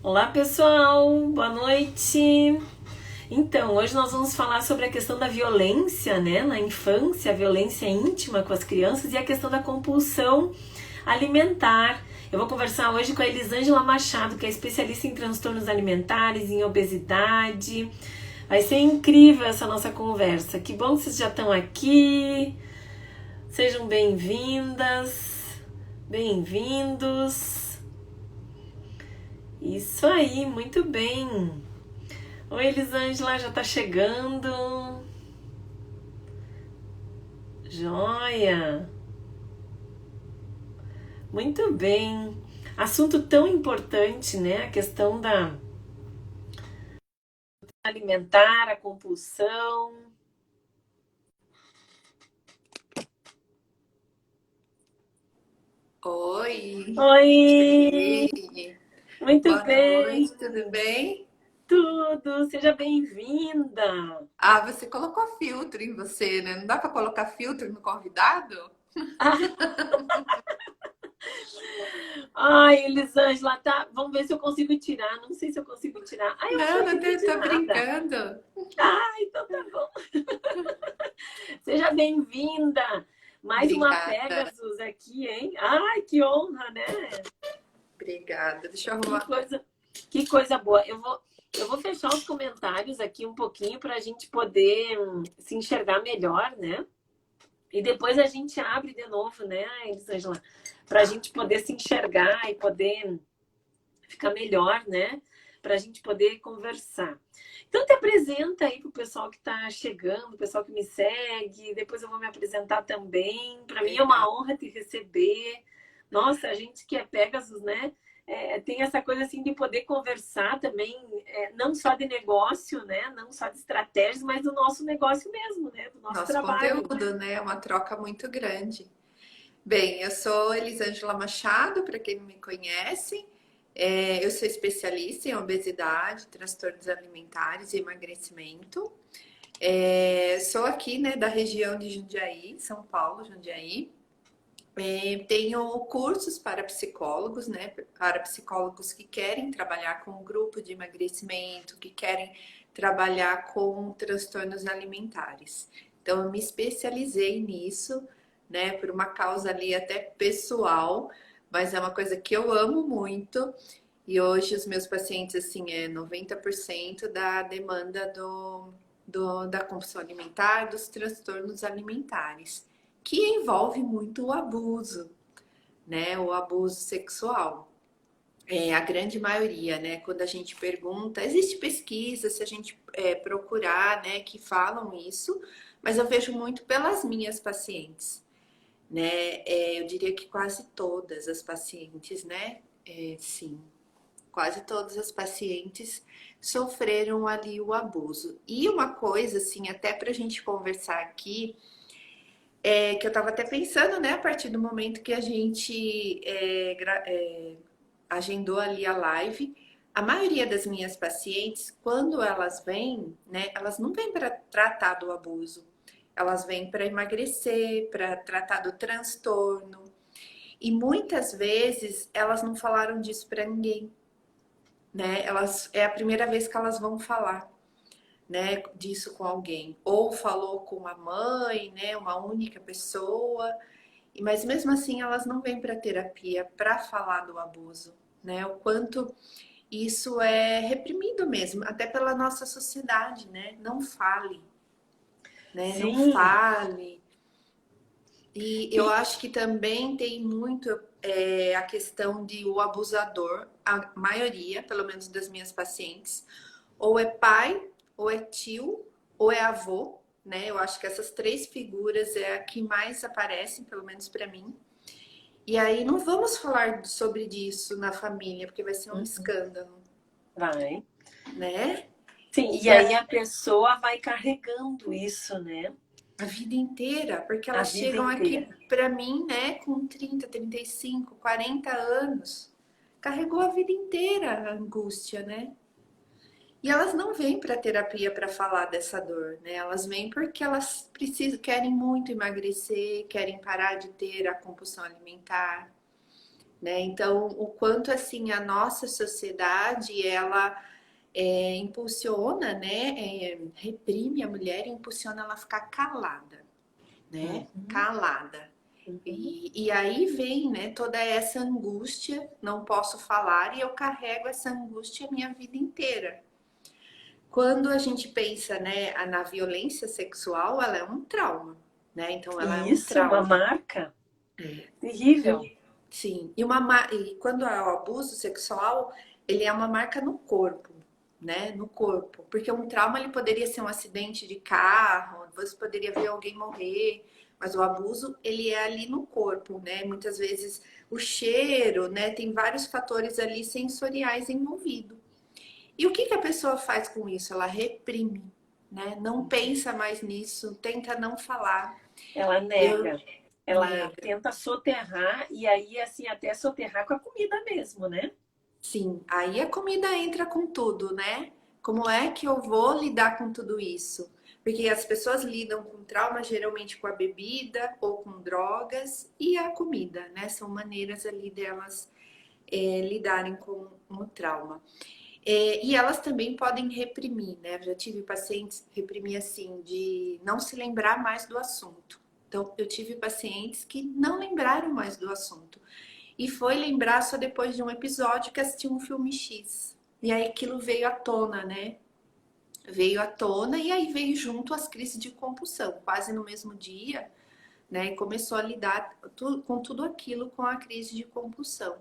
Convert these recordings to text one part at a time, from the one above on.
Olá, pessoal, boa noite. Então, hoje nós vamos falar sobre a questão da violência, né, na infância, a violência íntima com as crianças e a questão da compulsão alimentar. Eu vou conversar hoje com a Elisângela Machado, que é especialista em transtornos alimentares, em obesidade. Vai ser incrível essa nossa conversa. Que bom que vocês já estão aqui. Sejam bem-vindas, bem-vindos. Isso aí, muito bem. Oi, Elisângela, já tá chegando. Joia. Muito bem. Assunto tão importante, né? A questão da alimentar, a compulsão. Oi, Oi, cheguei. muito Boa bem. noite, tudo bem? Tudo, seja bem-vinda. Ah, você colocou filtro em você, né? Não dá para colocar filtro no convidado? Ai, Elisângela, tá. Vamos ver se eu consigo tirar. Não sei se eu consigo tirar. Ai, eu acho que Não, não não entendi de tô nada. brincando. Ah, então tá bom. Seja bem-vinda. Mais uma Obrigada, Pegasus aqui, hein? Ai, que honra, né? obrigada. Deixa eu Que arrumar. coisa, que coisa boa. Eu vou fechar os comentários aqui um pouquinho para a gente poder se enxergar melhor, né? E depois a gente abre de novo, né, Elisângela? Para a Tá. gente poder se enxergar e poder ficar melhor, né? Para a gente poder conversar. Então, te apresenta aí para o pessoal que está chegando, o pessoal que me segue. Depois eu vou me apresentar também. Para mim é uma Obrigada. honra te receber. Nossa, a gente que é Pegasus, né? Tem essa coisa assim de poder conversar também, não só de negócio, né? Não só de estratégias, mas do nosso negócio mesmo, né? Do nosso Nosso trabalho, né? conteúdo, né? É uma troca muito grande. Bem, eu sou Elisângela Machado, para quem não me conhece. Eu sou especialista em obesidade, transtornos alimentares e emagrecimento. Sou aqui, né, da região de Jundiaí, São Paulo, Jundiaí. Tenho cursos para psicólogos, né, para psicólogos que querem trabalhar com um grupo de emagrecimento, que querem trabalhar com transtornos alimentares. Então, eu me especializei nisso, né, por uma causa ali até pessoal, mas é uma coisa que eu amo muito. E hoje os meus pacientes, assim, 90% da demanda da compulsão alimentar, dos transtornos alimentares, que envolve muito o abuso, né? O abuso sexual. A grande maioria, né? Quando a gente pergunta, existe pesquisa, se a gente procurar, né, que falam isso, mas eu vejo muito pelas minhas pacientes, né? Eu diria que quase todas as pacientes, né? Sim, quase todas as pacientes sofreram ali o abuso. E uma coisa, assim, até para a gente conversar aqui, que eu estava até pensando, né, a partir do momento que a gente agendou ali a live, a maioria das minhas pacientes, quando elas vêm, né, elas não vêm para tratar do abuso, elas vêm para emagrecer, para tratar do transtorno. E muitas vezes elas não falaram disso para ninguém, né? É a primeira vez que elas vão falar, né, disso com alguém. Ou falou com a mãe, né, uma única pessoa. Mas mesmo assim elas não vêm para terapia para falar do abuso, né? O quanto isso é reprimido mesmo, até pela nossa sociedade, né? Não fale, né? Não Sim. fale. E eu E, acho que também tem muito a questão de o abusador, a maioria, pelo menos das minhas pacientes, ou é pai, ou é tio, ou é avô, né? Eu acho que essas três figuras é a que mais aparecem, pelo menos para mim. E aí não vamos falar sobre disso na família, porque vai ser um escândalo, vai. né? Sim, e E aí a pessoa vai carregando isso, né? a vida inteira, porque A elas vida chegam inteira. aqui para mim, né, com 30, 35, 40 anos. Carregou a vida inteira a angústia, né? E elas não vêm para terapia para falar dessa dor, né? Elas vêm porque elas precisam, querem muito emagrecer, querem parar de ter a compulsão alimentar, né? Então, o quanto assim a nossa sociedade ela impulsiona, né? Reprime a mulher e impulsiona ela a ficar calada, né? Uhum, Calada. uhum. E aí vem, né, toda essa angústia, não posso falar, e eu carrego essa angústia a minha vida inteira. Quando a gente pensa, né, na violência sexual, ela é um trauma, né? Então ela é E um isso, uma trauma. marca terrível. Sim. E quando é o abuso sexual, ele é uma marca no corpo, né? No corpo. Porque um trauma ele poderia ser um acidente de carro, você poderia ver alguém morrer, mas o abuso ele é ali no corpo, né? Muitas vezes o cheiro, né? Tem vários fatores ali sensoriais envolvidos. E o que que a pessoa faz com isso? Ela reprime, né? Não pensa mais nisso, tenta não falar. Ela Eu nega. Ela nega. tenta soterrar e aí, assim, até soterrar com a comida mesmo, né? Sim, aí a comida entra com tudo, né? Como é que eu vou lidar com tudo isso? Porque as pessoas lidam com trauma geralmente com a bebida ou com drogas e a comida, né? São maneiras ali delas lidarem com o trauma. E elas também podem reprimir, né? Eu já tive pacientes que reprimir assim, de não se lembrar mais do assunto. Então, eu tive pacientes que não lembraram mais do assunto. E foi lembrar só depois de um episódio que assistiu um filme X. E aí aquilo veio à tona, né? Veio à tona e aí veio junto as crises de compulsão, quase no mesmo dia, né? E começou a lidar com tudo aquilo com a crise de compulsão.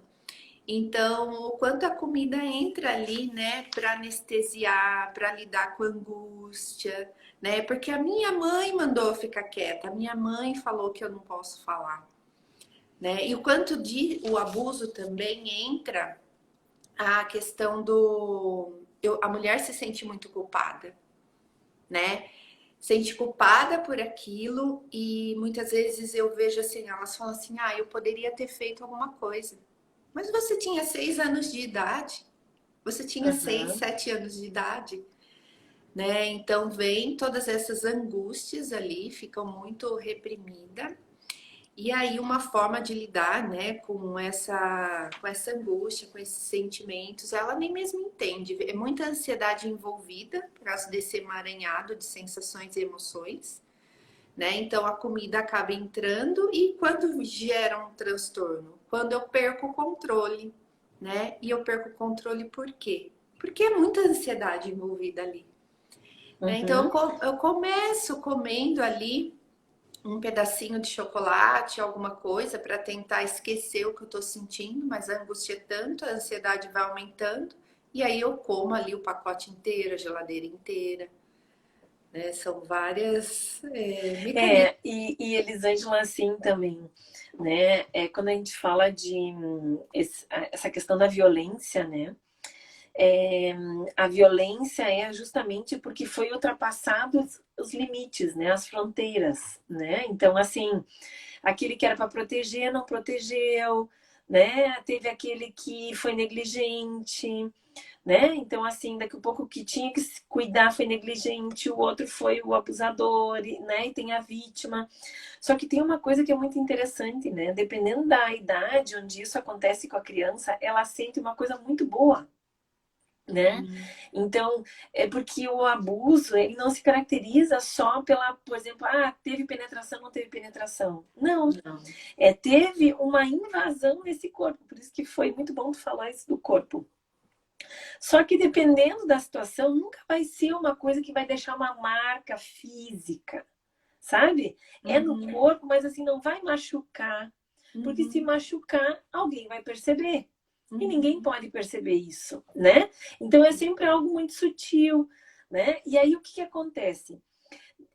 Então, o quanto a comida entra ali, né, para anestesiar, para lidar com a angústia, né? Porque a minha mãe mandou eu ficar quieta, a minha mãe falou que eu não posso falar, né? E o quanto de o abuso também entra a questão a mulher se sente muito culpada, né? Sente culpada por aquilo e muitas vezes eu vejo assim, elas falam assim, ah, eu poderia ter feito alguma coisa. Mas você tinha 6 anos de idade, você tinha seis, Aham. 7 anos de idade, né? Então vem todas essas angústias ali, ficam muito reprimidas. E aí uma forma de lidar, né, com essa angústia, com esses sentimentos, ela nem mesmo entende. É muita ansiedade envolvida por causa desse emaranhado de sensações e emoções, né? Então a comida acaba entrando e quando gera um transtorno, quando eu perco o controle, né? E eu perco o controle por quê? Porque é muita ansiedade envolvida ali, né? Então Uhum. eu começo comendo ali um pedacinho de chocolate, alguma coisa para tentar esquecer o que eu tô sentindo, mas a angústia é tanto, a ansiedade vai aumentando, e aí eu como ali o pacote inteiro, a geladeira inteira, né? São várias mecanismos. E Elisângela, assim também, né? Quando a gente fala de essa questão da violência, né? É, a violência é justamente porque foi ultrapassados os limites, né? As fronteiras, né? Então, assim, aquele que era para proteger não protegeu, né? Teve aquele que foi negligente, né? Então, assim, daqui a pouco o que tinha que se cuidar foi negligente, o outro foi o abusador, né? E tem a vítima. Só que tem uma coisa que é muito interessante, né? Dependendo da idade onde isso acontece com a criança, ela sente uma coisa muito boa, né? Então, é porque o abuso, ele não se caracteriza só pela, por exemplo, teve penetração, não teve penetração. Não, Não. teve uma invasão nesse corpo, por isso que foi muito bom tu falar isso do corpo. Só que dependendo da situação, nunca vai ser uma coisa que vai deixar uma marca física, sabe? É no Uhum, corpo, mas assim, não vai machucar. Porque se uhum, machucar, alguém vai perceber. E ninguém uhum, pode perceber isso, né? Então é sempre algo muito sutil, né? E aí o que acontece?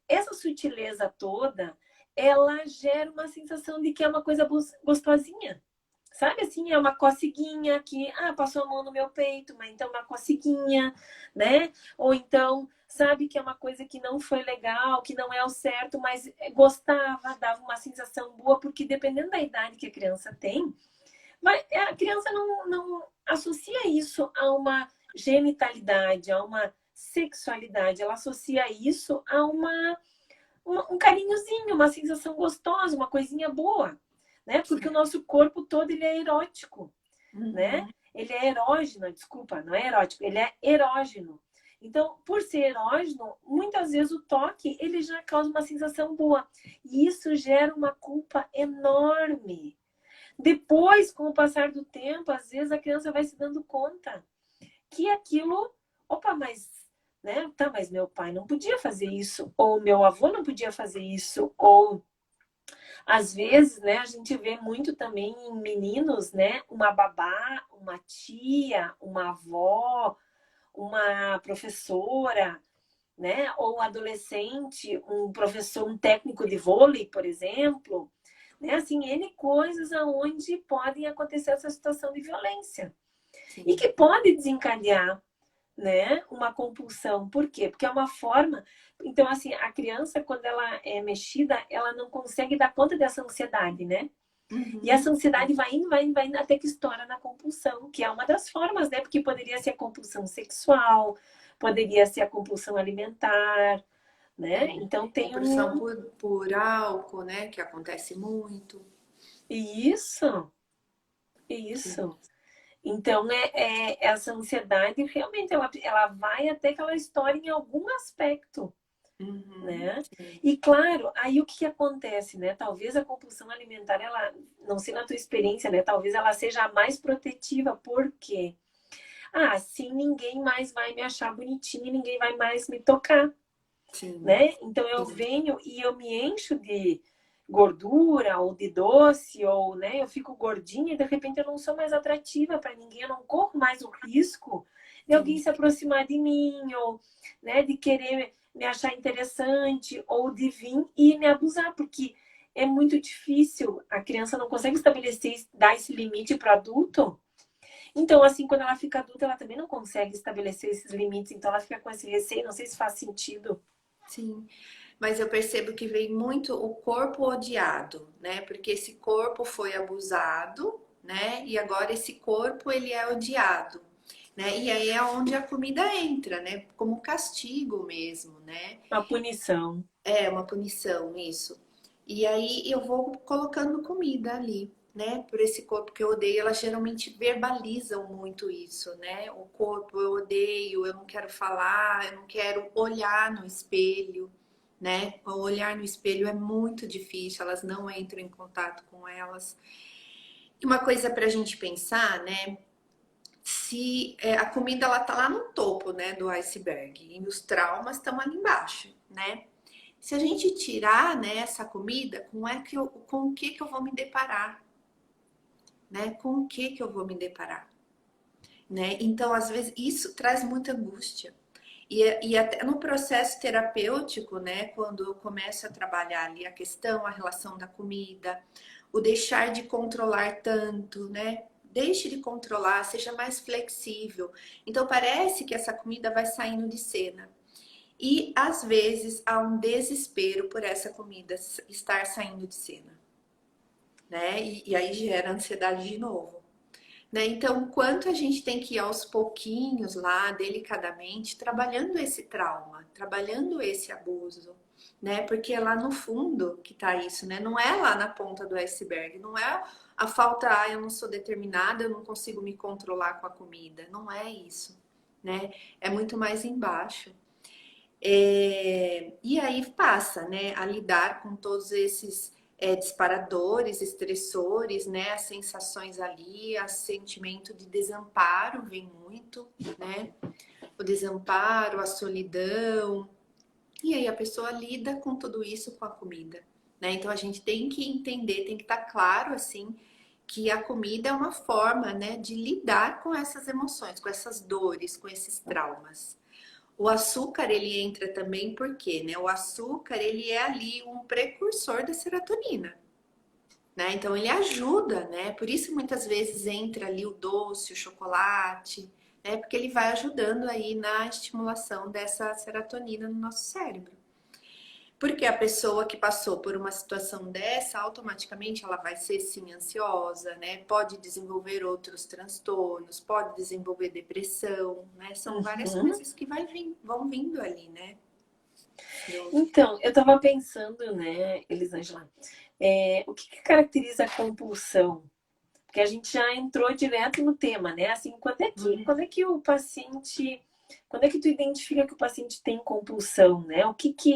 Essa sutileza toda, ela gera uma sensação de que é uma coisa gostosinha. Sabe assim, é uma coceguinha que, passou a mão no meu peito, mas então uma coceguinha, né? Ou então, sabe que é uma coisa que não foi legal, que não é o certo, mas gostava, dava uma sensação boa, porque dependendo da idade que a criança tem, mas a criança não associa isso a uma genitalidade, a uma sexualidade, ela associa isso a um carinhozinho, uma sensação gostosa, uma coisinha boa, né? Porque o nosso corpo todo ele é erótico, né? Uhum. Ele é erógeno, desculpa, não é erótico, ele é erógeno. Então, por ser erógeno, muitas vezes o toque ele já causa uma sensação boa. E isso gera uma culpa enorme. Depois, com o passar do tempo, às vezes a criança vai se dando conta que aquilo, opa, mas, né? Tá, mas meu pai não podia fazer isso, ou meu avô não podia fazer isso, ou às vezes, né, a gente vê muito também em meninos, né, uma babá, uma tia, uma avó, uma professora, né, ou um adolescente, um professor, um técnico de vôlei, por exemplo, né, assim, N coisas aonde podem acontecer essa situação de violência e Sim. que pode desencadear, né, uma compulsão. Por quê? Porque é uma forma. Então, assim, a criança, quando ela é mexida, ela não consegue dar conta dessa ansiedade, né? E essa Uhum. ansiedade vai indo até que estoura na compulsão, que é uma das formas, né? Porque poderia ser a compulsão sexual, poderia ser a compulsão alimentar, né? Então tem Compulsão um. por álcool, né? Que acontece muito. Isso, Sim. isso. Então, essa ansiedade realmente ela vai até que ela estoure em algum aspecto, Uhum. né? Sim. E claro, aí o que acontece, né? Talvez a compulsão alimentar, ela, não sei na tua experiência, né? Talvez ela seja a mais protetiva, por quê? Ah, assim ninguém mais vai me achar bonitinha, ninguém vai mais me tocar, Sim. né? Então eu Sim. venho e eu me encho de gordura ou de doce ou, né, eu fico gordinha e de repente eu não sou mais atrativa para ninguém, eu não corro mais o risco de alguém Sim. se aproximar de mim ou, né, de querer me achar interessante ou de vir e me abusar, porque é muito difícil, a criança não consegue estabelecer, dar esse limite para adulto. Então, assim, quando ela fica adulta, ela também não consegue estabelecer esses limites, então ela fica com esse receio, não sei se faz sentido. Sim. Mas eu percebo que vem muito o corpo odiado, né? Porque esse corpo foi abusado, né? E agora esse corpo ele é odiado, né? E aí é onde a comida entra, né? Como castigo mesmo, né? Uma punição. É uma punição isso. E aí eu vou colocando comida ali, né? Por esse corpo que eu odeio, elas geralmente verbalizam muito isso, né? O corpo eu odeio, eu não quero falar, eu não quero olhar no espelho, né? O olhar no espelho é muito difícil, elas não entram em contato com elas. E uma coisa para a gente pensar, né? Se a comida ela tá lá no topo, né, do iceberg e os traumas estão ali embaixo, né? Se a gente tirar, né, essa comida, com o que que eu vou me deparar, né? Com o que que eu vou me deparar, né? Então, às vezes, isso traz muita angústia. E até no processo terapêutico, né, quando eu começo a trabalhar ali a questão, a relação da comida, o deixar de controlar tanto, né? Deixe de controlar, seja mais flexível. Então parece que essa comida vai saindo de cena. E às vezes há um desespero por essa comida estar saindo de cena, né? E aí gera ansiedade de novo. Né? Então, quanto a gente tem que ir aos pouquinhos lá, delicadamente, trabalhando esse trauma, trabalhando esse abuso, né? Porque é lá no fundo que tá isso, né? Não é lá na ponta do iceberg, não é a falta, ah, eu não sou determinada, eu não consigo me controlar com a comida, não é isso, né? É muito mais embaixo. E aí passa, né, a lidar com todos esses disparadores, estressores, né, as sensações ali, o sentimento de desamparo vem muito, né, o desamparo, a solidão, e aí a pessoa lida com tudo isso com a comida, né, então a gente tem que entender, tem que estar claro, assim, que a comida é uma forma, né, de lidar com essas emoções, com essas dores, com esses traumas. O açúcar ele entra também porque, né? O açúcar ele é ali um precursor da serotonina, né? Então ele ajuda, né? Por isso muitas vezes entra ali o doce, o chocolate, né? Porque ele vai ajudando aí na estimulação dessa serotonina no nosso cérebro. Porque a pessoa que passou por uma situação dessa, automaticamente ela vai ser sim ansiosa, né? Pode desenvolver outros transtornos, pode desenvolver depressão, né? São várias Uhum. coisas que vão vindo ali, né? Então, eu estava pensando, né, Elisângela, O que que caracteriza a compulsão? Porque a gente já entrou direto no tema, né? Assim, quando é que o paciente, quando é que tu identifica que o paciente tem compulsão, né?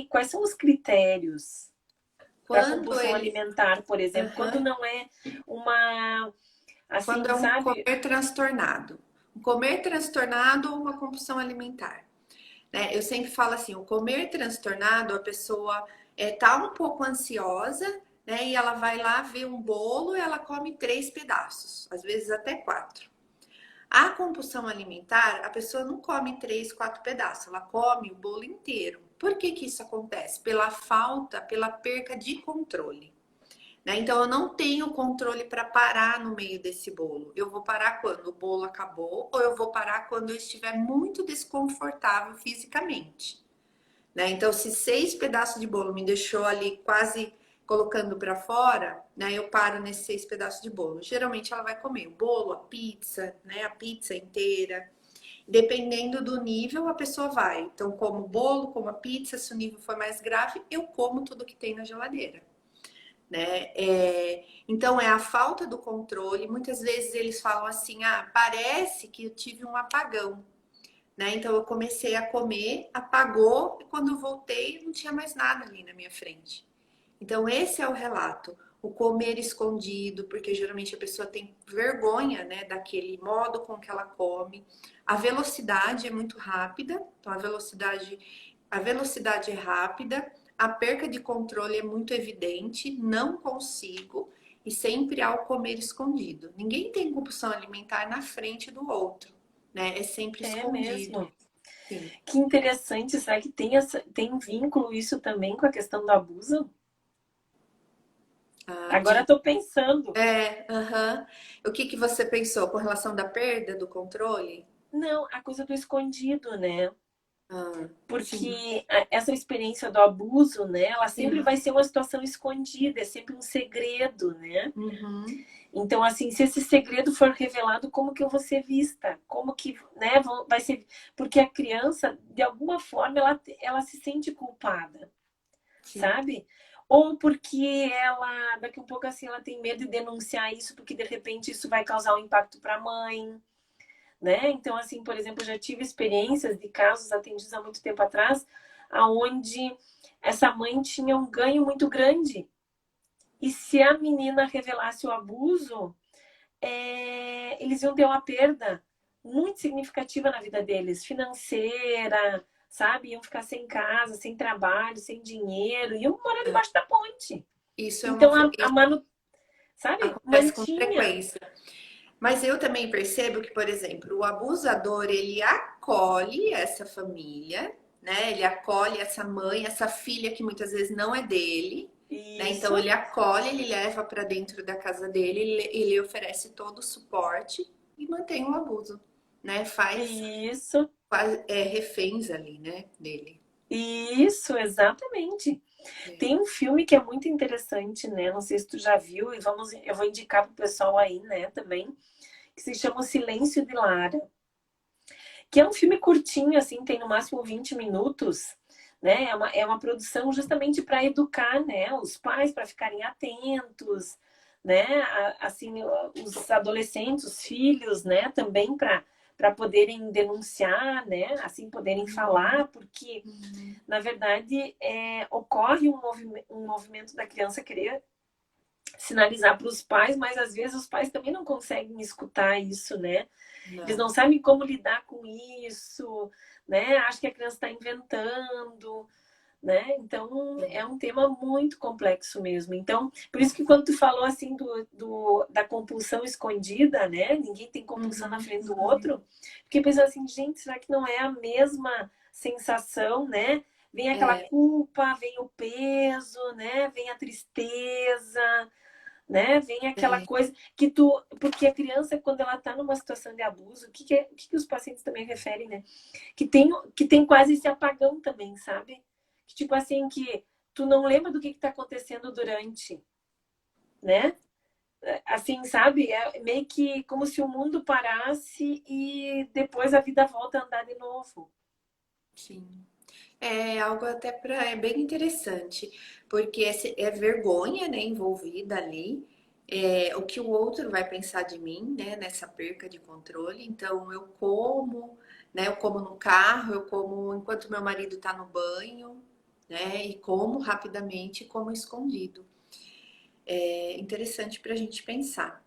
Quais são os critérios para Quando compulsão ele, alimentar, por exemplo, quando Aham. não é uma, Quando assim, é um sabe? comer transtornado. Um comer transtornado ou uma compulsão alimentar. Né? Eu sempre falo assim, o comer transtornado, a pessoa tá um pouco ansiosa, né? E ela vai lá ver um bolo e ela come 3 pedaços, às vezes até 4. A compulsão alimentar, a pessoa não come 3, 4 pedaços, ela come o bolo inteiro. Por que que isso acontece? Pela perca de controle. Né? Então, eu não tenho controle para parar no meio desse bolo. Eu vou parar quando o bolo acabou, ou eu vou parar quando eu estiver muito desconfortável fisicamente. Né? Então, se 6 pedaços de bolo me deixou ali quase colocando para fora, né? Eu paro nesses 6 pedaços de bolo. Geralmente ela vai comer o bolo, a pizza, né? A pizza inteira. Dependendo do nível, a pessoa vai. Então, como o bolo, como a pizza, se o nível for mais grave, eu como tudo que tem na geladeira. Né? Então é a falta do controle. Muitas vezes eles falam assim: ah, parece que eu tive um apagão, né? Então eu comecei a comer, apagou, e quando eu voltei não tinha mais nada ali na minha frente. Então esse é o relato. O comer escondido, porque geralmente a pessoa tem vergonha, né, daquele modo com que ela come. A velocidade é muito rápida, então a velocidade é rápida, a perca de controle é muito evidente, não consigo, e sempre há o comer escondido. Ninguém tem compulsão alimentar na frente do outro, né? É sempre É escondido. mesmo. Sim. Que interessante, será que tem vínculo isso também com a questão do abuso? Ah, Agora estou pensando. aham. O que que você pensou com relação da perda do controle? Não, a coisa do escondido, né? Ah, sim, Porque essa experiência do abuso, né, ela sempre sim. vai ser uma situação escondida, é sempre um segredo, né? Uhum. Então, assim, se esse segredo for revelado, como que eu vou ser vista? Como que, né, vai ser... Porque a criança, de alguma forma, ela se sente culpada, Sim. sabe? Ou porque ela, daqui a um pouco, assim, ela tem medo de denunciar isso, porque, de repente, isso vai causar um impacto para a mãe, né? Então, assim, por exemplo, eu já tive experiências de casos atendidos há muito tempo atrás, aonde essa mãe tinha um ganho muito grande. E se a menina revelasse o abuso, eles iam ter uma perda muito significativa na vida deles, financeira, sabe? Iam ficar sem casa, sem trabalho, sem dinheiro, iam morar debaixo da ponte. Isso é uma, Então, sabe? acontece com Mantinha. frequência. Mas eu também percebo que, por exemplo, o abusador, ele acolhe essa família, né? Ele acolhe essa mãe, essa filha que muitas vezes não é dele, né? Então Isso, ele acolhe, ele leva para dentro da casa dele, ele oferece todo o suporte e mantém o abuso, né? isso. Reféns ali, né? Dele. Isso, exatamente. É. Tem um filme que é muito interessante, né? Não sei se tu já viu, e eu vou indicar pro pessoal aí, né, também, que se chama O Silêncio de Lara, que é um filme curtinho, assim, tem no máximo 20 minutos, né? É uma produção justamente para educar, né, os pais para ficarem atentos, né? Assim, os adolescentes, os filhos, né, também para poderem denunciar, né? Assim, poderem Uhum, falar, porque uhum. na verdade, ocorre um movimento da criança querer sinalizar para os pais, mas às vezes os pais também não conseguem escutar isso, né? Eles não Não. sabem como lidar com isso, né? Acho que a criança está inventando, né? Então é um tema muito complexo mesmo. Então, por isso que quando tu falou assim da compulsão escondida, né? Ninguém tem compulsão na Uhum, frente do uhum. outro. Fiquei pensando assim, gente, será que não é a mesma sensação, né? Vem aquela É, culpa, vem o peso, né? Vem a tristeza, né? Vem aquela é. coisa que tu, porque a criança quando ela está numa situação de abuso, o que os pacientes também referem, né? Que tem quase esse apagão também, sabe? Que tipo assim que tu não lembra do que está acontecendo durante, né? Assim, sabe? É meio que como se o mundo parasse e depois a vida volta a andar de novo. Sim. É algo até é bem interessante, porque é vergonha, né, envolvida ali, o que o outro vai pensar de mim, né, nessa perca de controle. Então eu como, né, eu como no carro, eu como enquanto meu marido está no banho, né, e como rapidamente, como escondido. É interessante para a gente pensar.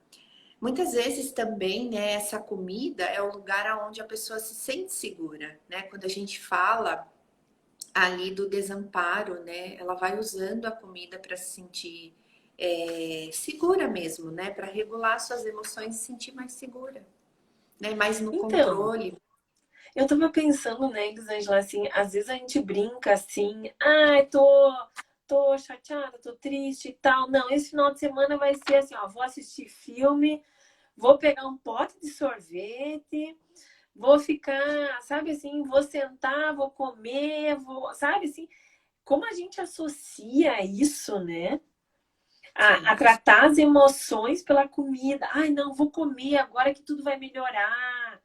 Muitas vezes também, né, essa comida é o lugar onde a pessoa se sente segura, né? Quando a gente fala ali do desamparo, né? Ela vai usando a comida para se sentir segura mesmo, né? Para regular suas emoções e se sentir mais segura, né? Mais no Então, controle. eu tava pensando, né, Elisângela, assim, às vezes a gente brinca assim, ai, tô chateada, tô triste e tal. Não, esse final de semana vai ser assim, ó, vou assistir filme, vou pegar um pote de sorvete, vou ficar, sabe assim, vou sentar, vou comer, sabe assim, como a gente associa isso, né? A Sim. tratar as emoções pela comida. Ai, não, vou comer agora que tudo vai melhorar.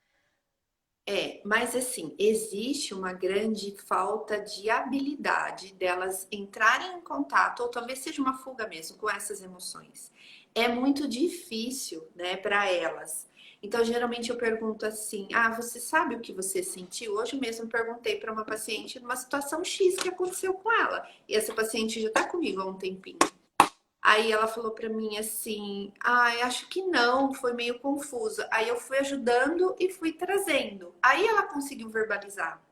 Mas assim, existe uma grande falta de habilidade delas entrarem em contato, ou talvez seja uma fuga mesmo, com essas emoções. É muito difícil, né, para elas. Então, geralmente eu pergunto assim: ah, você sabe o que você sentiu? Hoje mesmo eu perguntei para uma paciente numa situação X que aconteceu com ela. E essa paciente já está comigo há um tempinho. Aí ela falou para mim assim: "Ah, acho que não, foi meio confusa". Aí eu fui ajudando e fui trazendo. Aí ela conseguiu verbalizar.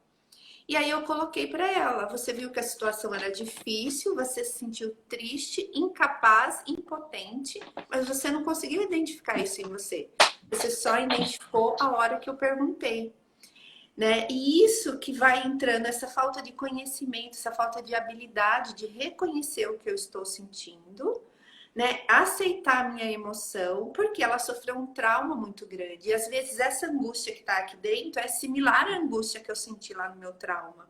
E aí eu coloquei para ela: "Você viu que a situação era difícil, você se sentiu triste, incapaz, impotente, mas você não conseguiu identificar isso em você. Você só identificou a hora que eu perguntei". Né? E isso que vai entrando, essa falta de conhecimento, essa falta de habilidade de reconhecer o que eu estou sentindo, né? Aceitar a minha emoção, porque ela sofreu um trauma muito grande. E às vezes essa angústia que está aqui dentro é similar à angústia que eu senti lá no meu trauma.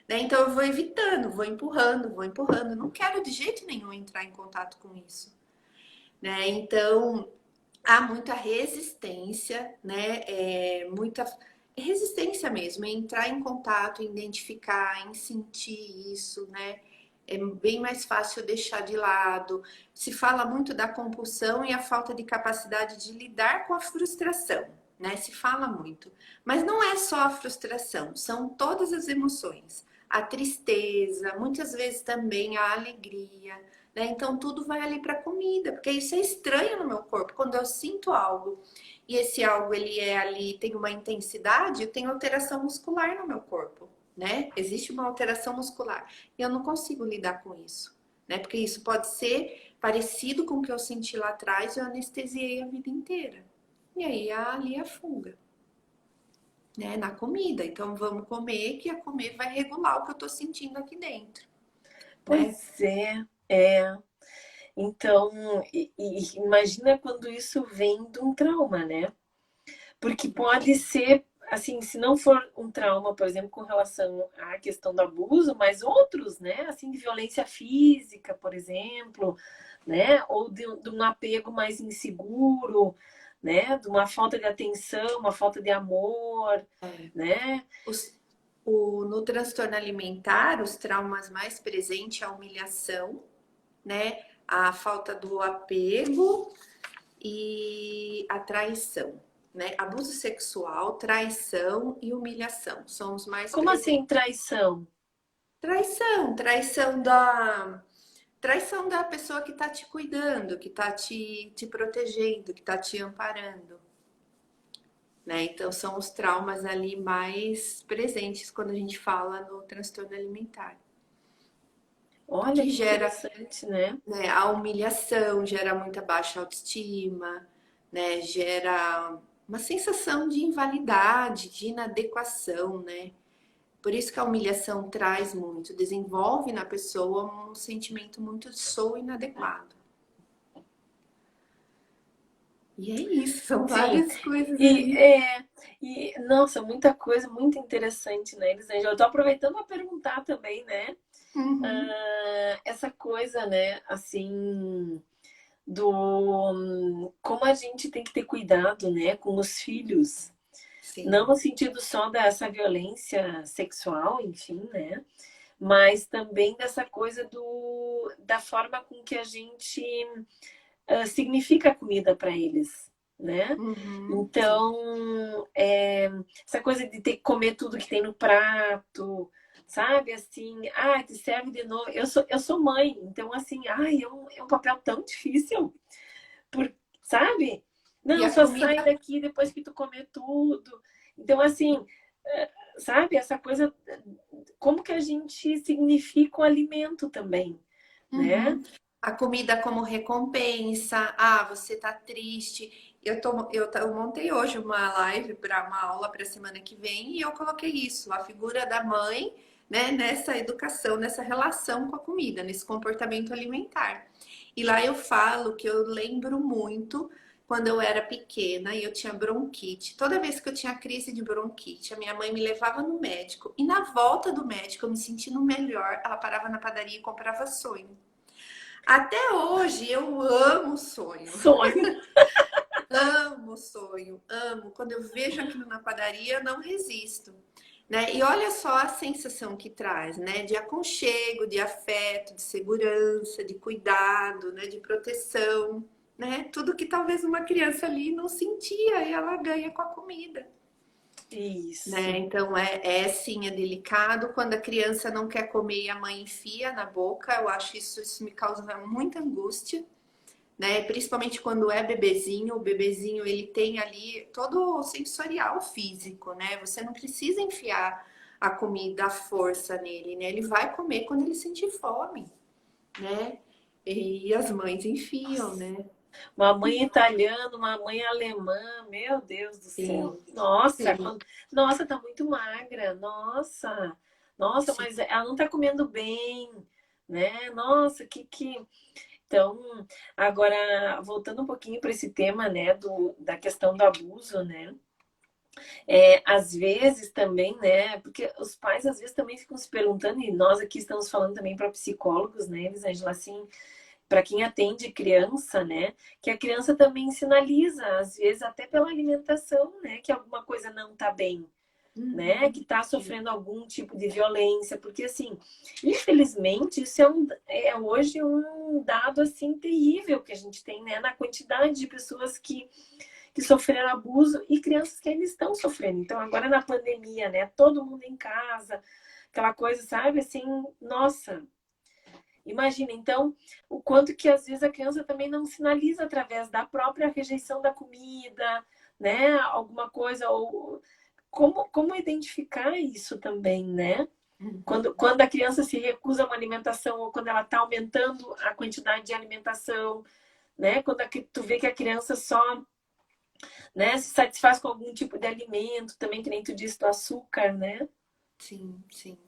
Né? Então eu vou evitando, vou empurrando, vou empurrando. Não quero de jeito nenhum entrar em contato com isso. Né? Então há muita resistência, né? Muita resistência mesmo, em entrar em contato, em identificar, em sentir isso, né? É bem mais fácil deixar de lado. Se fala muito da compulsão e a falta de capacidade de lidar com a frustração, né? Se fala muito. Mas não é só a frustração, são todas as emoções. A tristeza, muitas vezes também a alegria, né? Então tudo vai ali para comida, porque isso é estranho no meu corpo. Quando eu sinto algo e esse algo ele é ali, tem uma intensidade, eu tenho alteração muscular no meu corpo, né? Existe uma alteração muscular e eu não consigo lidar com isso, né? Porque isso pode ser parecido com o que eu senti lá atrás e eu anestesiei a vida inteira. E aí ali a fuga, né? Na comida. Então vamos comer, que a comer vai regular o que eu tô sentindo aqui dentro, né? Pois é, é. Então, e imagina quando isso vem de um trauma, né? Porque pode ser, assim, se não for um trauma, por exemplo, com relação à questão do abuso, mas outros, né? Assim, de violência física, por exemplo, né? Ou de um apego mais inseguro, né? De uma falta de atenção, uma falta de amor, né? Os, no transtorno alimentar, os traumas mais presentes é a humilhação, né? A falta do apego e a traição, né? Abuso sexual, traição e humilhação são os mais Como assim, presentes. traição? Traição da pessoa que está te cuidando, que está te protegendo, que está te amparando. Né? Então, são os traumas ali mais presentes quando a gente fala no transtorno alimentar. Olha Que que gera, interessante, né? né, a humilhação, gera muita baixa autoestima, né? Gera uma sensação de invalidade, de inadequação, né? Por isso que a humilhação traz muito, desenvolve na pessoa um sentimento muito de sou inadequado. E é isso, são Sim, várias coisas e ali. é, e nossa, muita coisa muito interessante, né, Elisângela? Eu tô aproveitando a perguntar também, né? Uhum. Essa coisa, né, assim, do como a gente tem que ter cuidado, né, com os filhos, Não sim. no sentido só dessa violência sexual, enfim, né? Mas também dessa coisa da forma com que a gente significa a comida para eles, né? Uhum, sim. Então, essa coisa de ter que comer tudo que tem no prato, sabe? Assim, te serve de novo. Eu sou mãe, então, assim, é um papel tão difícil, por, sabe? E Não, a só sai comida, daqui depois que tu comer tudo. Então, assim, sabe? Essa coisa, como que a gente significa o alimento também, né? uhum. A comida como recompensa. Você tá triste. Eu montei hoje uma live para uma aula para a semana que vem e eu coloquei isso, a figura da mãe, né, nessa educação, nessa relação com a comida, nesse comportamento alimentar. E lá eu falo que eu lembro muito quando eu era pequena e eu tinha bronquite. Toda vez que eu tinha crise de bronquite, a minha mãe me levava no médico e na volta do médico, eu me sentindo melhor, ela parava na padaria e comprava sonho. Até hoje eu amo sonho. Sonho. Amo sonho, amo. Quando eu vejo aquilo na padaria, eu não resisto. Né? E olha só a sensação que traz, né? De aconchego, de afeto, de segurança, de cuidado, né? De proteção, né? Tudo que talvez uma criança ali não sentia e ela ganha com a comida. Né? Isso. Então é sim, é delicado quando a criança não quer comer e a mãe enfia na boca. Eu acho isso me causa muita angústia, né? Principalmente quando é bebezinho, o bebezinho ele tem ali todo o sensorial físico, né? Você não precisa enfiar a comida à força nele, né? Ele vai comer quando ele sentir fome, né? E as mães enfiam, né? Uma mãe italiana, uma mãe alemã, meu Deus do Sim, céu. Nossa, sim, nossa, tá muito magra. Nossa, nossa, sim. mas ela não tá comendo bem, né? Nossa, Então, agora, voltando um pouquinho para esse tema, né, da questão do abuso, né? Às vezes também, né? Porque os pais às vezes também ficam se perguntando, e nós aqui estamos falando também para psicólogos, né, Elisângela, assim, para quem atende criança, né? Que a criança também sinaliza, às vezes até pela alimentação, né? Que alguma coisa não está bem, né? Que Uhum, está sim, sofrendo algum tipo de violência, porque assim, infelizmente, isso é hoje um dado assim terrível que a gente tem, né? Na quantidade de pessoas que sofreram abuso e crianças que ainda estão sofrendo. Então, agora na pandemia, né? Todo mundo em casa, aquela coisa, sabe? Assim, nossa, imagina, então, o quanto que às vezes a criança também não sinaliza através da própria rejeição da comida, né? Alguma coisa, ou como identificar isso também, né? Quando, uhum, quando a criança se recusa a uma alimentação, ou quando ela está aumentando a quantidade de alimentação, né? Quando tu vê que a criança só, né, se satisfaz com algum tipo de alimento, também que nem tu disse do açúcar, né? sim, sim.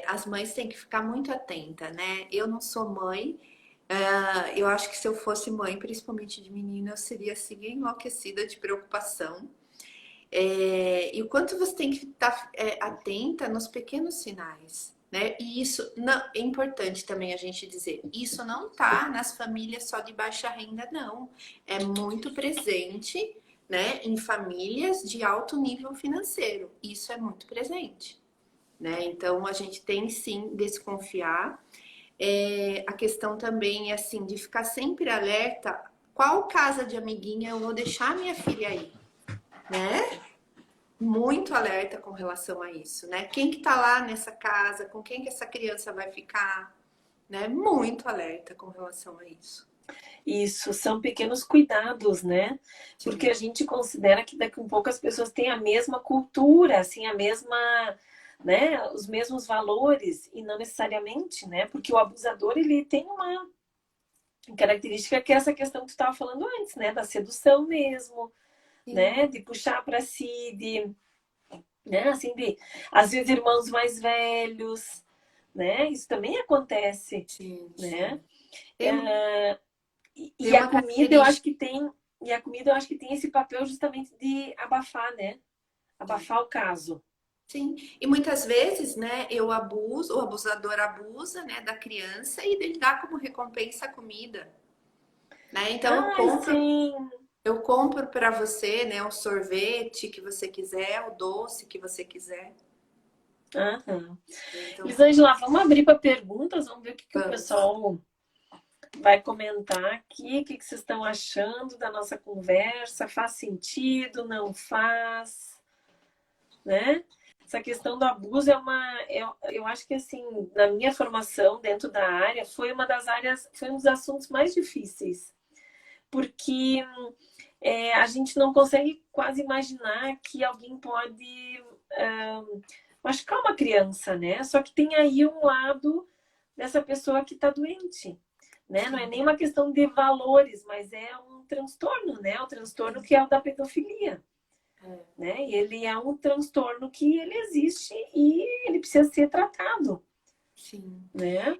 As mães têm que ficar muito atenta, né? Eu não sou mãe. Eu acho que se eu fosse mãe, principalmente de menina, eu seria assim enlouquecida de preocupação. E o quanto você tem que estar atenta nos pequenos sinais, né? E isso não, é importante também a gente dizer, isso não tá nas famílias só de baixa renda, não. É muito presente, né, em famílias de alto nível financeiro. Isso é muito presente, né? Então a gente tem sim desconfiar. A questão também é assim de ficar sempre alerta. Qual casa de amiguinha eu vou deixar minha filha aí, né? Muito alerta com relação a isso, né? Quem que tá lá nessa casa, com quem que essa criança vai ficar, né? Muito alerta com relação a isso. Isso, são pequenos cuidados, né? Porque Sim, a gente considera que daqui a um pouco as pessoas têm a mesma cultura, assim, a mesma, né, os mesmos valores, e não necessariamente, né? Porque o abusador, ele tem uma característica que é essa questão que tu estava falando antes, né? Da sedução mesmo, sim, né? De puxar para si, né? Assim, às vezes irmãos mais velhos, né? Isso também acontece, sim, né? sim. Tem, tem E a uma comida eu acho característica. que tem, e a comida eu acho que tem esse papel justamente de abafar, né? Abafar o caso. Sim, e muitas vezes, né, o abusador abusa, né, da criança e ele dá como recompensa a comida, né? Então eu Ai, compro sim. Eu compro para você, né, o sorvete que você quiser, o doce que você quiser. Aham. Então, Elisângela, vamos abrir para perguntas, vamos ver o que, que o vamos. pessoal vai comentar aqui, o que, que vocês estão achando da nossa conversa, faz sentido, não faz, né? Essa questão do abuso é eu acho que assim, na minha formação dentro da área, foi uma das áreas, foi um dos assuntos mais difíceis, porque a gente não consegue quase imaginar que alguém pode machucar uma criança, né? Só que tem aí um lado dessa pessoa que está doente, né? Não é Sim, nem uma questão de valores, mas é um transtorno, né? O transtorno que é o da pedofilia, é, né? E ele é um transtorno que ele existe e ele precisa ser tratado, sim. né?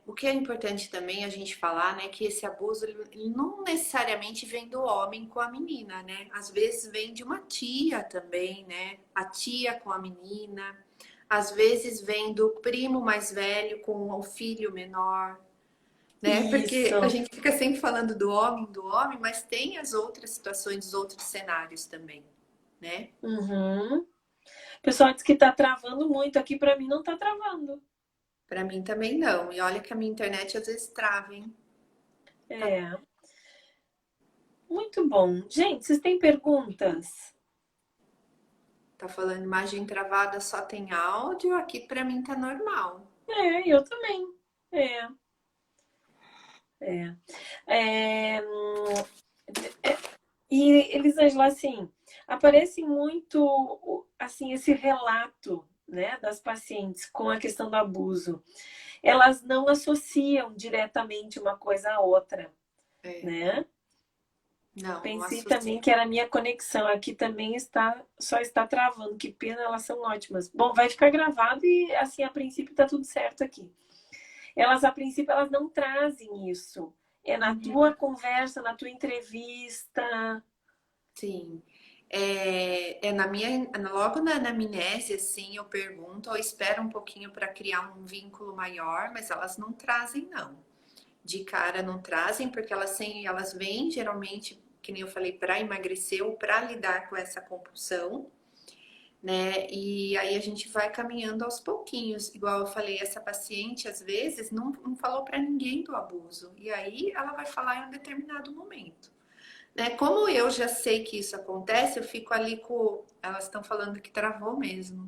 O que é importante também a gente falar, né, que esse abuso ele não necessariamente vem do homem com a menina, né? Às vezes vem de uma tia também, né? A tia com a menina. Às vezes vem do primo mais velho com o filho menor, né? Porque a Isso. gente fica sempre falando do homem, mas tem as outras situações, os outros cenários também, né? Uhum. O pessoal diz que está travando muito aqui, para mim não está travando. Para mim também não. E olha que a minha internet às vezes trava, hein? É, muito bom. Gente, vocês têm perguntas? Tá falando imagem travada só tem áudio, aqui para mim tá normal. Eu também. É, é. É, e Elisângela, assim, aparece muito assim esse relato, né, das pacientes com a questão do abuso. Elas não associam diretamente uma coisa à outra, É, né? não, não Pensei também associa. que era a minha conexão aqui também só está travando. Que pena, elas são ótimas. Bom, vai ficar gravado e assim a princípio está tudo certo aqui. Elas a princípio elas não trazem isso. É na tua conversa, na tua entrevista. Sim. É na minha, logo na anamnese, assim, eu pergunto, ou espero um pouquinho para criar um vínculo maior, mas elas não trazem, não. De cara não trazem, porque elas vêm geralmente, que nem eu falei, para emagrecer ou para lidar com essa compulsão, né? E aí a gente vai caminhando aos pouquinhos. Igual eu falei, essa paciente às vezes não falou para ninguém do abuso, e aí ela vai falar em um determinado momento. Né? Como eu já sei que isso acontece, eu fico ali com. Elas estão falando que travou mesmo.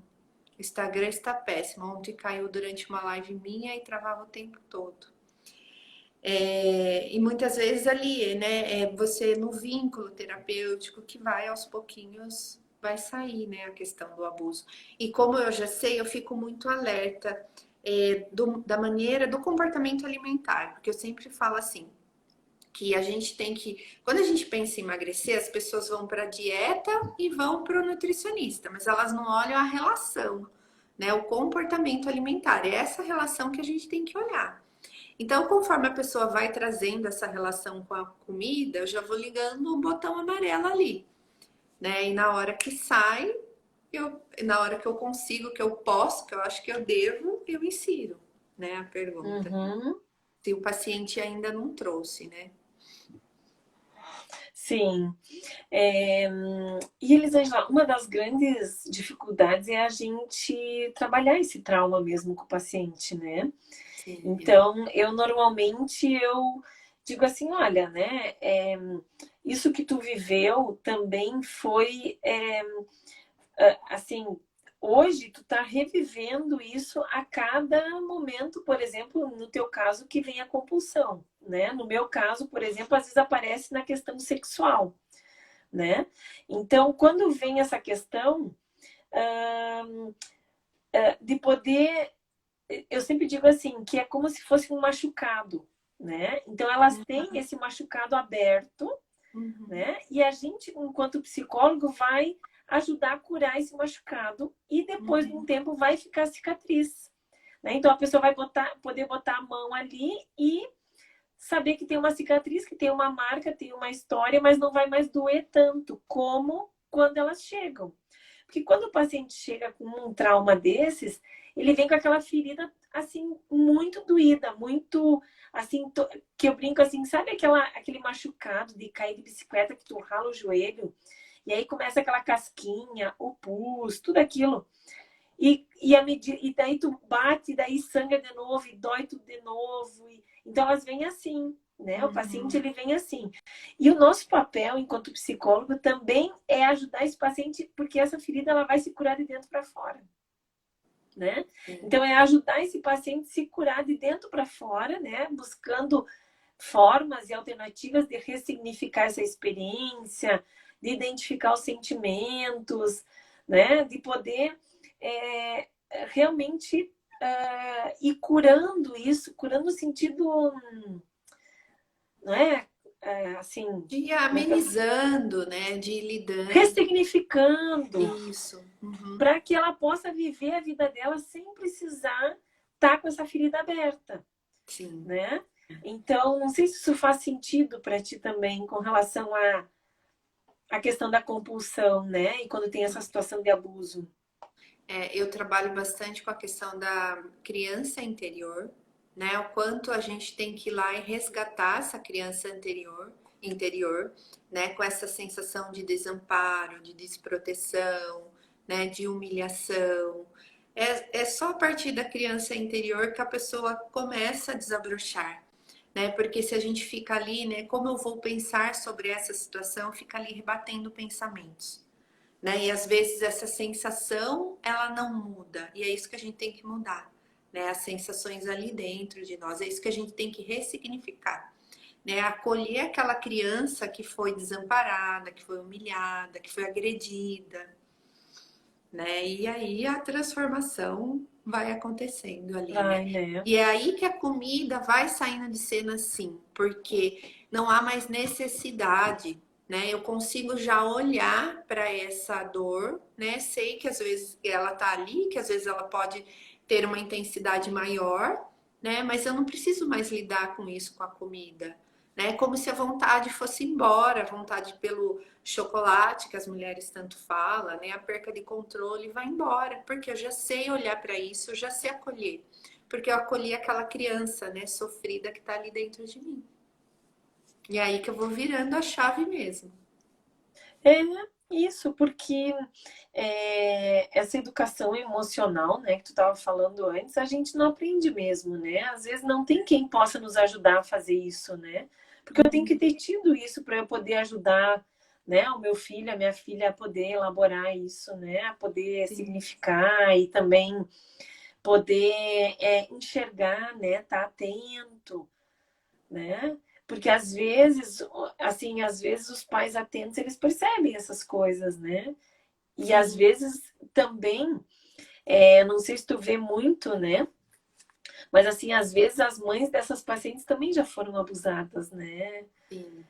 O Instagram está péssimo. Ontem caiu durante uma live minha e travava o tempo todo. E muitas vezes ali, né, você no vínculo terapêutico que vai aos pouquinhos vai sair, né, a questão do abuso. E como eu já sei, eu fico muito alerta da maneira, do comportamento alimentar, porque eu sempre falo assim, que a gente tem que, quando a gente pensa em emagrecer, as pessoas vão para a dieta e vão para o nutricionista, mas elas não olham a relação, né, o comportamento alimentar. É essa relação que a gente tem que olhar. Então, conforme a pessoa vai trazendo essa relação com a comida, eu já vou ligando o botão amarelo ali, né? E na hora que sai, na hora que eu consigo, que eu posso, que eu acho que eu devo, eu insiro, né? A pergunta. Uhum. Se o paciente ainda não trouxe, né? Sim. E Elisângela, uma das grandes dificuldades é a gente trabalhar esse trauma mesmo com o paciente, né? Sim. Então, eu digo assim, olha, né? Isso que tu viveu também foi assim, hoje tu tá revivendo isso a cada momento, por exemplo, no teu caso que vem a compulsão, né? No meu caso, por exemplo, às vezes aparece na questão sexual, né? Então, quando vem essa questão de poder, eu sempre digo assim, que é como se fosse um machucado, né? Então, elas têm esse machucado aberto, Uhum, né? E a gente, enquanto psicólogo, vai ajudar a curar esse machucado e depois de um uhum, tempo vai ficar cicatriz, né? Então, a pessoa vai poder botar a mão ali e saber que tem uma cicatriz, que tem uma marca, tem uma história, mas não vai mais doer tanto como quando elas chegam. Porque quando o paciente chega com um trauma desses, ele vem com aquela ferida assim, muito doída, muito, assim, que eu brinco assim, sabe aquele machucado de cair de bicicleta que tu rala o joelho, e aí começa aquela casquinha, o pus, tudo aquilo. E daí tu bate, e daí sangra de novo, e dói tudo de novo. Então elas vêm assim, né? O paciente Uhum. ele vem assim. E o nosso papel enquanto psicólogo também é ajudar esse paciente, porque essa ferida ela vai se curar de dentro para fora, né? Sim. Então é ajudar esse paciente a se curar de dentro para fora, né? Buscando formas e alternativas de ressignificar essa experiência, de identificar os sentimentos, né? De poder é, realmente ir curando isso, curando no sentido, não é? Assim, De ir como é que eu... amenizando, né? De ir lidando. Ressignificando, Isso. Uhum. para que ela possa viver a vida dela sem precisar estar com essa ferida aberta, Sim. né? Então, não sei se isso faz sentido para ti também com relação à questão da compulsão, né? E quando tem essa situação de abuso. Eu trabalho bastante com a questão da criança interior, né? O quanto a gente tem que ir lá e resgatar essa criança interior, né? Com essa sensação de desamparo, de desproteção, né? De humilhação. É só a partir da criança interior que a pessoa começa a desabrochar, né? Porque se a gente fica ali, né? Como eu vou pensar sobre essa situação? Fica ali rebatendo pensamentos, né? E às vezes essa sensação ela não muda, e é isso que a gente tem que mudar, né? As sensações ali dentro de nós, é isso que a gente tem que ressignificar, né? Acolher aquela criança que foi desamparada, que foi humilhada, que foi agredida, né? E aí a transformação vai acontecendo ali, né? Vai, né? E é aí que a comida vai saindo de cena, sim, porque não há mais necessidade, né? Eu consigo já olhar para essa dor, né? Sei que às vezes ela tá ali, que às vezes ela pode ter uma intensidade maior, né? Mas eu não preciso mais lidar com isso com a comida, né? Como se a vontade fosse embora, a vontade pelo chocolate que as mulheres tanto falam, né? A perca de controle vai embora, porque eu já sei olhar para isso, eu já sei acolher, porque eu acolhi aquela criança, né, sofrida que tá ali dentro de mim. E é aí que eu vou virando a chave mesmo. É isso, porque essa educação emocional, né, que tu estava falando antes, a gente não aprende mesmo, né? Às vezes não tem quem possa nos ajudar a fazer isso, né? Porque eu tenho que ter tido isso para eu poder ajudar, né, o meu filho, a minha filha a poder elaborar isso, né? A poder Sim. significar e também poder enxergar, né? Tá atento, né? Porque às vezes, assim, às vezes os pais atentos, eles percebem essas coisas, né? E às Sim, vezes também, não sei se tu vê muito, né? Mas assim, às vezes as mães dessas pacientes também já foram abusadas, né? sim.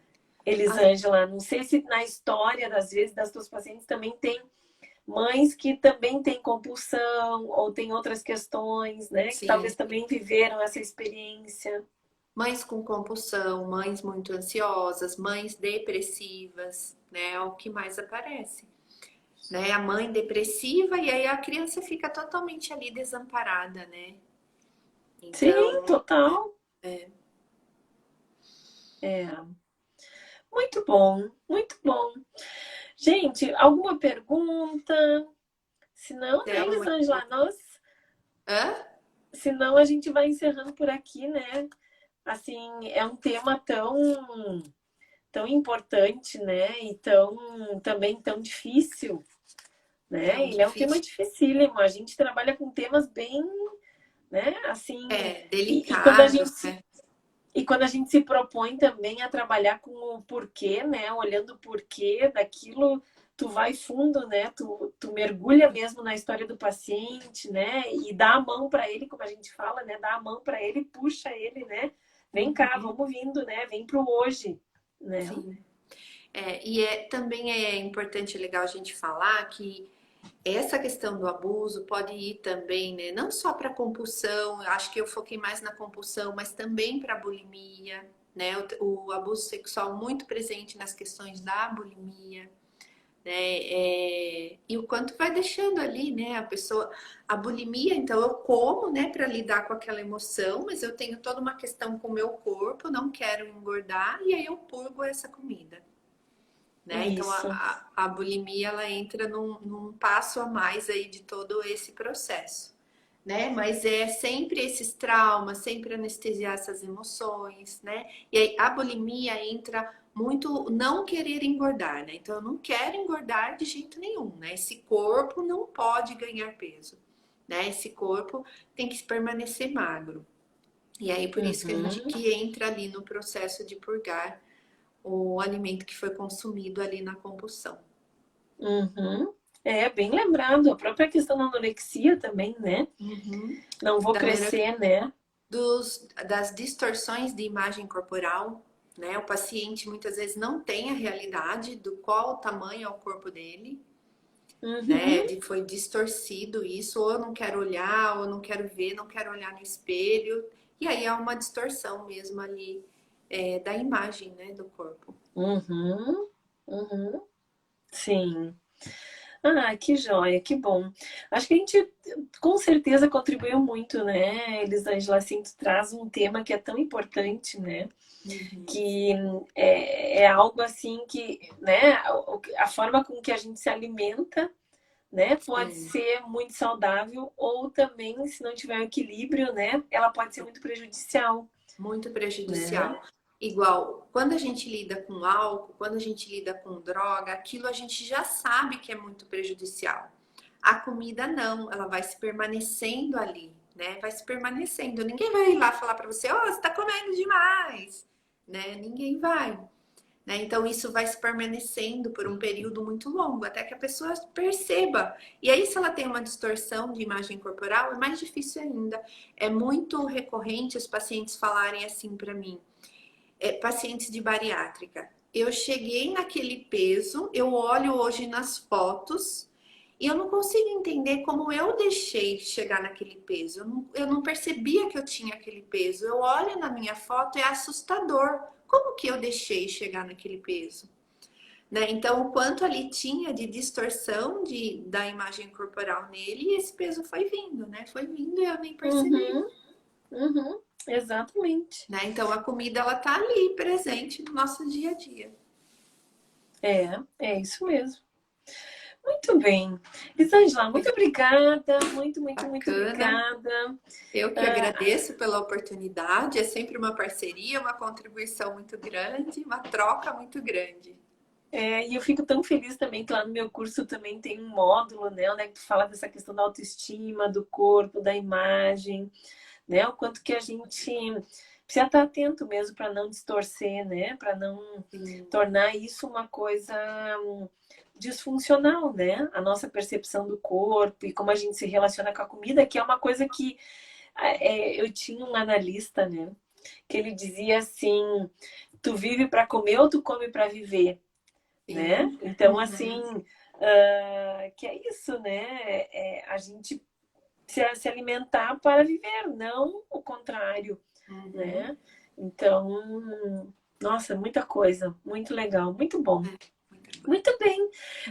Ah, Elisângela, não sei se na história, às vezes, das tuas pacientes também tem mães que também têm compulsão ou tem outras questões, né? Que talvez sim. também viveram essa experiência. Mães com compulsão, mães muito ansiosas, mães depressivas, né? É o que mais aparece, né? A mãe depressiva e aí a criança fica totalmente ali desamparada, né? Sim, Então, total. é, É. Muito bom, muito bom. Gente, alguma pergunta? Se não, tem né, alguma. Elisângela? Nós, Hã? se não, a gente vai encerrando por aqui, né? Assim, é um tema tão importante, né? E também tão difícil, né? Tão Ele é um tema difícil. dificílimo. A gente trabalha com temas bem, né? Assim, É, e quando a delicados, gente se né? e quando a gente se propõe também a trabalhar com o porquê, né? Olhando o porquê daquilo, tu vai fundo, né? Tu mergulha mesmo na história do paciente, né? E dá a mão para ele, como a gente fala, né? Dá a mão para ele, puxa ele, né? Vem cá, Uhum, vamos vindo, né? Vem pro hoje, né? sim. Também é importante e legal a gente falar que essa questão do abuso pode ir também, né? Não só para compulsão, eu acho que eu foquei mais na compulsão, mas também para bulimia, né? O abuso sexual muito presente nas questões da bulimia, né? E o quanto vai deixando ali, né? A pessoa, a bulimia, então eu como, né, para lidar com aquela emoção, mas eu tenho toda uma questão com o meu corpo, não quero engordar, e aí eu purgo essa comida. Né? Então Isso. a bulimia ela entra num passo a mais aí de todo esse processo, né? Mas é sempre esses traumas, sempre anestesiar essas emoções, né? E aí a bulimia entra muito não querer engordar, né? Então eu não quero engordar de jeito nenhum, né? Esse corpo não pode ganhar peso, né? Esse corpo tem que permanecer magro. E aí por isso que a gente Uhum. que entra ali no processo de purgar o alimento que foi consumido ali na compulsão. Uhum. É, bem lembrado. A própria questão da anorexia também, né? Uhum. Não vou Da crescer, né? das distorções de imagem corporal, né? O paciente muitas vezes não tem a realidade do qual o tamanho é o corpo dele, né? Uhum. Foi distorcido isso, ou eu não quero olhar, ou eu não quero ver, não quero olhar no espelho. E aí há uma distorção mesmo ali da imagem, né, do corpo. Uhum. Uhum. Sim. Ah, que joia, que bom. Acho que a gente com certeza contribuiu muito, né, Elisângela? Assim, tu traz um tema que é tão importante, né? Uhum. Que é algo assim que, né, a forma com que a gente se alimenta, né, pode É, ser muito saudável ou também, se não tiver um equilíbrio, né, ela pode ser muito prejudicial, muito né? prejudicial. Igual, quando a gente lida com álcool, quando a gente lida com droga, aquilo a gente já sabe que é muito prejudicial. A comida não, ela vai se permanecendo ali, né? Vai se permanecendo. Ninguém vai ir lá falar para você, ó, você tá comendo demais, né? Ninguém vai. Né? Então, isso vai se permanecendo por um período muito longo, até que a pessoa perceba. E aí, se ela tem uma distorção de imagem corporal, é mais difícil ainda. É muito recorrente os pacientes falarem assim para mim, pacientes de bariátrica. Eu cheguei naquele peso, eu olho hoje nas fotos e eu não consigo entender como eu deixei chegar naquele peso. Eu não percebia que eu tinha aquele peso. Eu olho na minha foto, é assustador. Como que eu deixei chegar naquele peso? Né? Então, o quanto ali tinha de distorção da imagem corporal nele, e esse peso foi vindo, né? Foi vindo e eu nem percebi. Uhum, uhum, exatamente. Né? Então, a comida, ela tá ali, presente no nosso dia a dia. É isso mesmo. Muito bem. Elisângela, muito obrigada. Muito Bacana. obrigada. Eu que Ah, agradeço pela oportunidade. É sempre uma parceria, uma contribuição muito grande, uma troca muito grande. e eu fico tão feliz também que lá no meu curso também tem um módulo, né, onde é que tu fala dessa questão da autoestima, do corpo, da imagem, né? O quanto que a gente precisa estar atento mesmo para não distorcer, né? Para não Sim, tornar isso uma coisa disfuncional, né? A nossa percepção do corpo e como a gente se relaciona com a comida, que é uma coisa que eu tinha um analista, né? Que ele dizia assim: tu vive para comer ou tu come para viver, né? sim. Então, assim, Uhum, que é isso, né? A gente se alimentar para viver, não o contrário, uhum. né? Então, nossa, muita coisa, muito legal, muito bom. Muita coisa. Muito bem,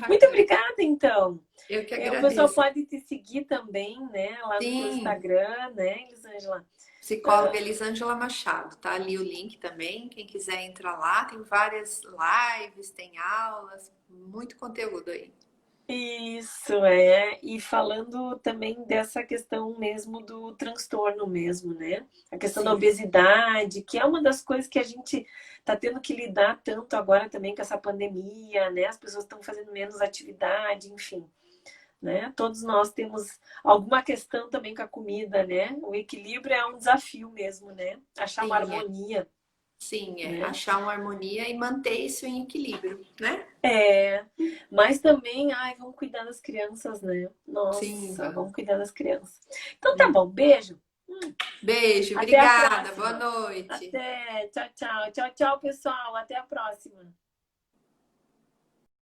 muito Bacana. obrigada, então. Eu que O pessoal agradeço. pode te seguir também, né? Lá no teu Sim, Instagram, né, Elisângela? psicóloga Elisângela Machado, tá ali o link também. Quem quiser entrar lá, tem várias lives, tem aulas, muito conteúdo aí. Isso é, e falando também dessa questão mesmo do transtorno mesmo, né? A questão da Sim, obesidade, que é uma das coisas que a gente está tendo que lidar tanto agora também com essa pandemia, né? As pessoas estão fazendo menos atividade, enfim, né? Todos nós temos alguma questão também com a comida, né? O equilíbrio é um desafio mesmo, né? Achar uma sim, é. harmonia, Sim, é. né? Achar uma harmonia e manter isso em equilíbrio, né? É, mas também, ai, vamos cuidar das crianças, né? Sim, Nossa, vamos vamos. cuidar das crianças. Então tá Hum. bom, beijo. Beijo, Até a obrigada, boa próxima. noite. Até, tchau, tchau. Tchau, tchau, pessoal. Até a próxima.